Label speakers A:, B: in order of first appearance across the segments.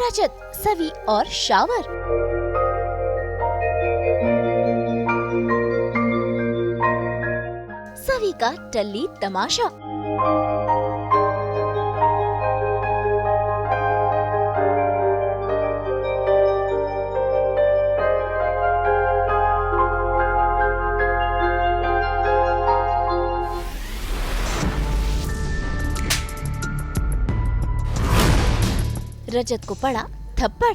A: रजत, सवी और शावर। सवी का टल्ली तमाशा। रजत को पड़ा थप्पड़।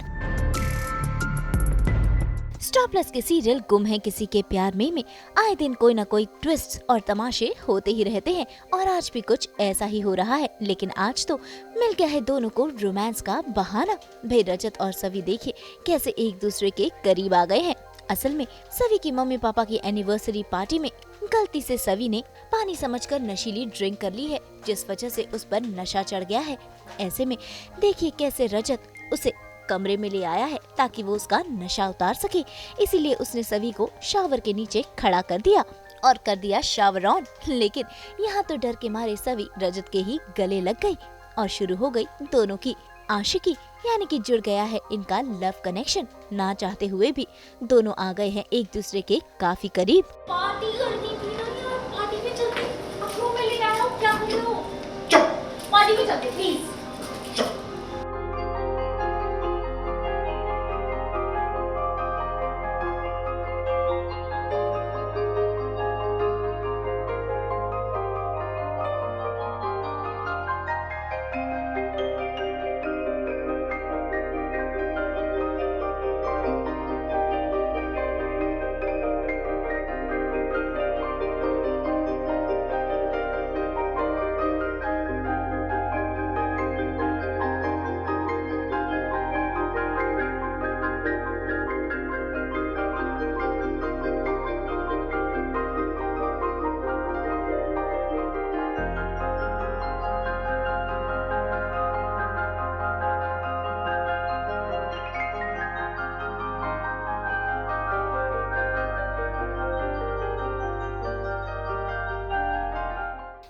A: स्टार प्लस के सीरियल गुम है किसी के प्यार में आए दिन कोई न कोई ट्विस्ट और तमाशे होते ही रहते हैं और आज भी कुछ ऐसा ही हो रहा है। लेकिन आज तो मिल गया है दोनों को रोमांस का बहाना। भाई रजत और सवी देखिए कैसे एक दूसरे के करीब आ गए हैं। असल में सवी की मम्मी पापा की एनिवर्सरी पार्टी में गलती से सवी ने पानी समझकर नशीली ड्रिंक कर ली है, जिस वजह से उस पर नशा चढ़ गया है। ऐसे में देखिए कैसे रजत उसे कमरे में ले आया है ताकि वो उसका नशा उतार सके। इसीलिए उसने सवी को शावर के नीचे खड़ा कर दिया और कर दिया शावर ऑन। लेकिन यहाँ तो डर के मारे सवी रजत के ही गले लग गई और शुरू हो गई दोनों की आशिकी, यानी कि जुड़ गया है इनका लव कनेक्शन। ना चाहते हुए भी दोनों आ गए हैं एक दूसरे के काफी करीब।
B: पार्टी करनी थी ना यार, पार्टी में चलते। अब रूम में लेके आया हूँ, क्या कर रहे हो? चुप। पार्टी में चलते प्लीज।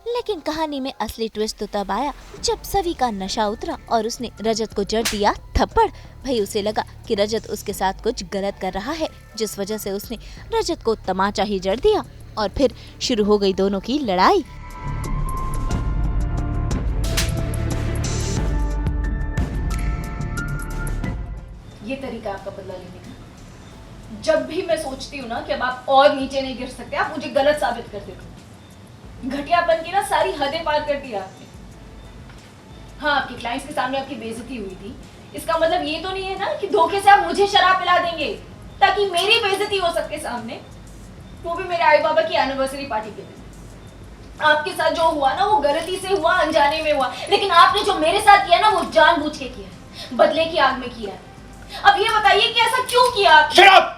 A: लेकिन कहानी में असली ट्विस्ट तो तब आया जब सवी का नशा उतरा और उसने रजत को जड़ दिया थप्पड़। भाई उसे लगा कि रजत उसके साथ कुछ गलत कर रहा है, जिस वजह से उसने रजत को तमाचा ही जड़ दिया और फिर शुरू हो गई दोनों की लड़ाई।
B: ये तरीका आपका बदला लेने का। जब भी मैं सोचती हूँ ना कि अब आप और नीचे नहीं गिर सकते, आप मुझे गलत साबित कर देते हो। घटियापन की ना सारी हदें पार कर दी आपने। हाँ, आपके क्लाइंट्स के सामने आपकी बेइज्जती हुई थी, इसका मतलब ये तो नहीं है ना कि धोखे से आप मुझे शराब पिला देंगे ताकि मेरी बेइज्जती हो सबके सामने, वो भी मेरे आई बाबा की एनिवर्सरी पार्टी के दिन। आपके साथ जो हुआ ना वो गलती से हुआ, अनजाने में हुआ, लेकिन आपने जो मेरे साथ किया ना वो जानबूझ के किया है, बदले की आग में किया है। अब ये बताइए कि ऐसा क्यों किया आपने?
C: Shut up!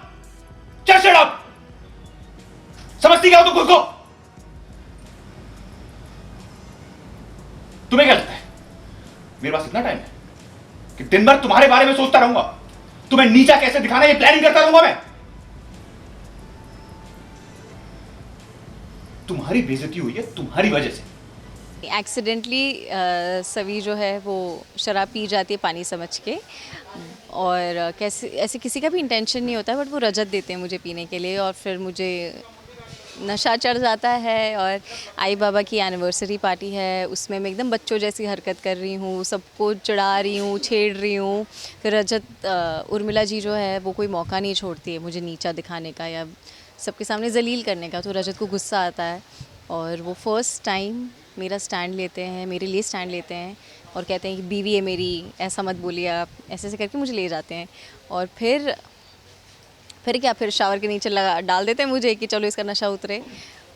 C: Just shut up! समझती क्या हो तुम खुद को? तुम्हें क्या लगता है मेरे पास इतना टाइम है कि दिन भर तुम्हारे बारे में सोचता रहूंगा, तुम्हें नीचा कैसे दिखाना ये प्लानिंग करता रहूंगा मैं? तुम्हारी बेइज्जती हुई है तुम्हारी वजह से।
D: एक्सीडेंटली सवी जो है वो शराब पी जाती है पानी समझ के, और कैसे ऐसे किसी का भी इंटेंशन नहीं होता है, बट वो रजत देते हैं मुझे पीने के लिए और फिर मुझे नशा चढ़ जाता है। और आई बाबा की एनिवर्सरी पार्टी है, उसमें मैं एकदम बच्चों जैसी हरकत कर रही हूँ, सबको चिढ़ा रही हूँ, छेड़ रही हूँ। फिर रजत उर्मिला जी जो है वो कोई मौका नहीं छोड़ती है मुझे नीचा दिखाने का या सबके सामने जलील करने का, तो रजत को गुस्सा आता है और वो फर्स्ट टाइम मेरा स्टैंड लेते हैं, मेरे लिए स्टैंड लेते हैं और कहते हैं कि बीवी है मेरी, ऐसा मत बोलिए आप, ऐसे ऐसे करके मुझे ले जाते हैं। और फिर फिर शावर के नीचे डाल देते हैं मुझे कि चलो इसका नशा उतरे,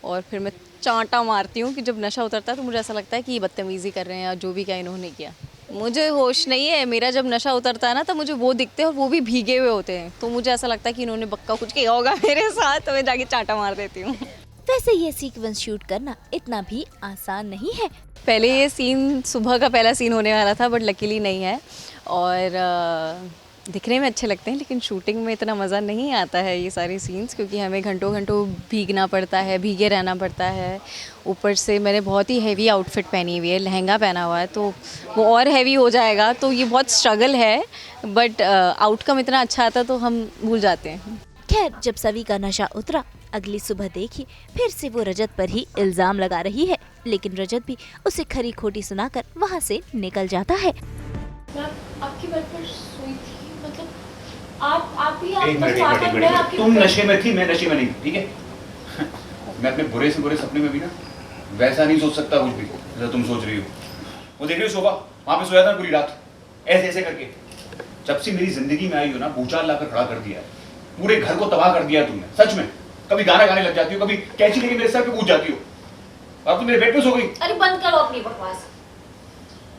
D: और फिर मैं चांटा मारती हूँ कि जब नशा उतरता है तो मुझे ऐसा लगता है कि ये बदतमीज़ी कर रहे हैं, और जो भी क्या इन्होंने किया मुझे होश नहीं है। मेरा जब नशा उतरता है ना तो मुझे वो दिखते हैं और वो भी भीगे हुए होते हैं, तो मुझे ऐसा लगता है कि इन्होंने बक्का कुछ किया होगा मेरे साथ, तो मैं जाके चांटा मार देती हूँ।
A: वैसे ये सीक्वेंस शूट करना इतना भी आसान नहीं है।
D: पहले ये सीन सुबह का पहला सीन होने वाला था, बट लकीली नहीं है, और दिखने में अच्छे लगते हैं, लेकिन शूटिंग में इतना मज़ा नहीं आता है ये सारे सीन्स, क्योंकि हमें घंटों घंटों भीगना पड़ता है, भीगे रहना पड़ता है। ऊपर से मैंने बहुत ही हैवी आउटफिट पहनी हुई है, लहंगा पहना हुआ है, तो वो और हैवी हो जाएगा, तो ये बहुत स्ट्रगल है। बट आउटकम इतना अच्छा आता तो हम भूल जाते हैं।
A: खैर, जब सवी का नशा उतरा, अगली सुबह देखिए फिर से वो रजत पर ही इल्जाम लगा रही है, लेकिन रजत भी उसे खरी खोटी सुनाकर वहाँ से निकल जाता है।
B: मैं आपकी बेड पर सोई थी, मतलब आप भी
C: एक मिनट,
B: मैं आपकी
C: तुम नशे में थी, मैं नशे में नहीं, ठीक है? मैं अपने बुरे से बुरे सपने में भी ना वैसा नहीं सोच सकता कुछ भी जैसा तुम सोच रही हो। वो देख रही हो सोफा, वहां पे सोया था पूरी रात ऐसे ऐसे करके। जब से मेरी जिंदगी में आई हो ना, भूचाल लाकर खड़ा कर दिया है, पूरे घर को तबाह कर दिया तुमने, सच में। कभी गाना गाने लग जाती हो, कभी कैंची लेके मेरे सर पे कूद जाती हो, अब तुम मेरे बेड पे सो गई।
B: अरे बंद करो अपनी बकवास,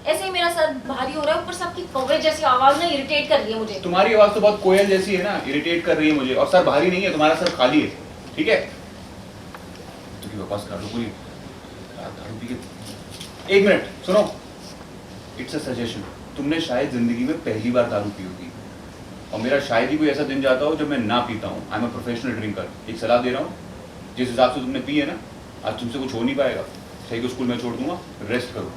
B: ऐसे ही मेरा सर भारी हो रहा है, ऊपर से आपकी कौवे जैसी आवाज ना इरिटेट कर रही है मुझे।
C: तुम्हारी आवाज तो बहुत कोयल जैसी है ना, इरिटेट कर रही है मुझे। और सर भारी नहीं है, तुम्हारा सर खाली है, ठीक है? तुम बकवास कर लो, कोई दारू पी के। एक मिनट सुनो, इट्स अ सजेशन। तुमने शायद जिंदगी में पहली बार दारू पी होगी, और मेरा शायद ही कोई ऐसा दिन जाता हो जब मैं ना पीता हूँ। I am a professional drinker. एक सलाह दे रहा हूँ, जिस हिसाब से तुमने पी है ना, आज तुमसे कुछ हो नहीं पाएगा। सही को स्कूल में छोड़ दूंगा, रेस्ट करो।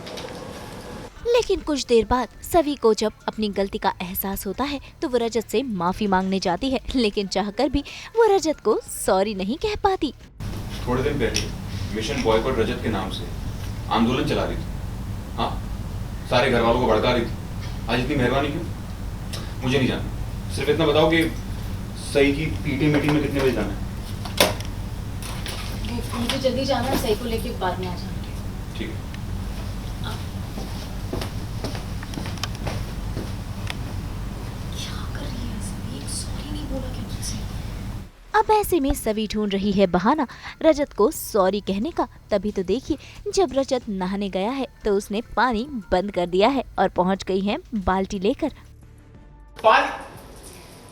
A: लेकिन कुछ देर बाद सवी को जब अपनी गलती का एहसास होता है तो वो रजत से माफी मांगने जाती है, लेकिन चाहकर भी वो रजत को सॉरी नहीं कह पाती।
C: थोड़े दिन पहले मिशन बॉयकॉट रजत के नाम से आंदोलन चला रही थी, हाँ, सारे घर वालों को भड़का रही थी। आज इतनी मेहरबानी क्यों? मुझे नहीं जानना, सिर्फ इतना बताओ कि सही की पीटी मीटिंग में कितने बजे जाना है?
B: मुझे जल्दी जाना है, सही को लेके बाद में आ जाना।
C: ठीक है।
B: क्या कर रही है सभी? एक सॉरी नहीं बोला क्या तुझसे?
A: अब ऐसे में सवी ढूंढ रही है बहाना रजत को सॉरी कहने का। तभी तो देखिए जब रजत नहाने गया है तो उसने पानी बंद कर दिया है और पहुंच गई है बाल्टी लेकर।
C: पानी,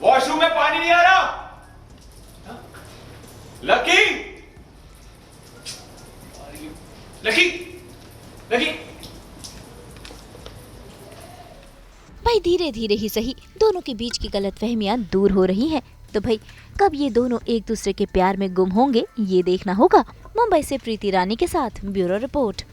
C: वॉशरूम में पानी नहीं आ रहा। Lucky, lucky, lucky.
A: भाई धीरे धीरे ही सही दोनों के बीच की गलतफहमियां दूर हो रही हैं। तो भाई कब ये दोनों एक दूसरे के प्यार में गुम होंगे ये देखना होगा। मुंबई से प्रीति रानी के साथ ब्यूरो रिपोर्ट।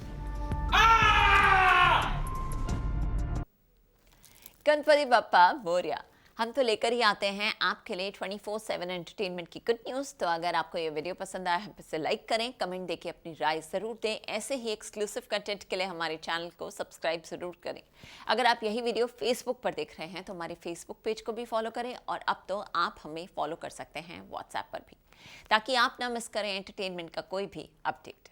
E: गणपति बप्पा मोरया। हम तो लेकर ही आते हैं आपके लिए 24/7 एंटरटेनमेंट की गुड न्यूज़। तो अगर आपको ये वीडियो पसंद आया है तो इसे लाइक करें, कमेंट देके अपनी राय ज़रूर दें। ऐसे ही एक्सक्लूसिव कंटेंट के लिए हमारे चैनल को सब्सक्राइब ज़रूर करें। अगर आप यही वीडियो फेसबुक पर देख रहे हैं तो हमारे फेसबुक पेज को भी फॉलो करें, और अब तो आप हमें फॉलो कर सकते हैं व्हाट्सएप पर भी, ताकि आप ना मिस करें एंटरटेनमेंट का कोई भी अपडेट।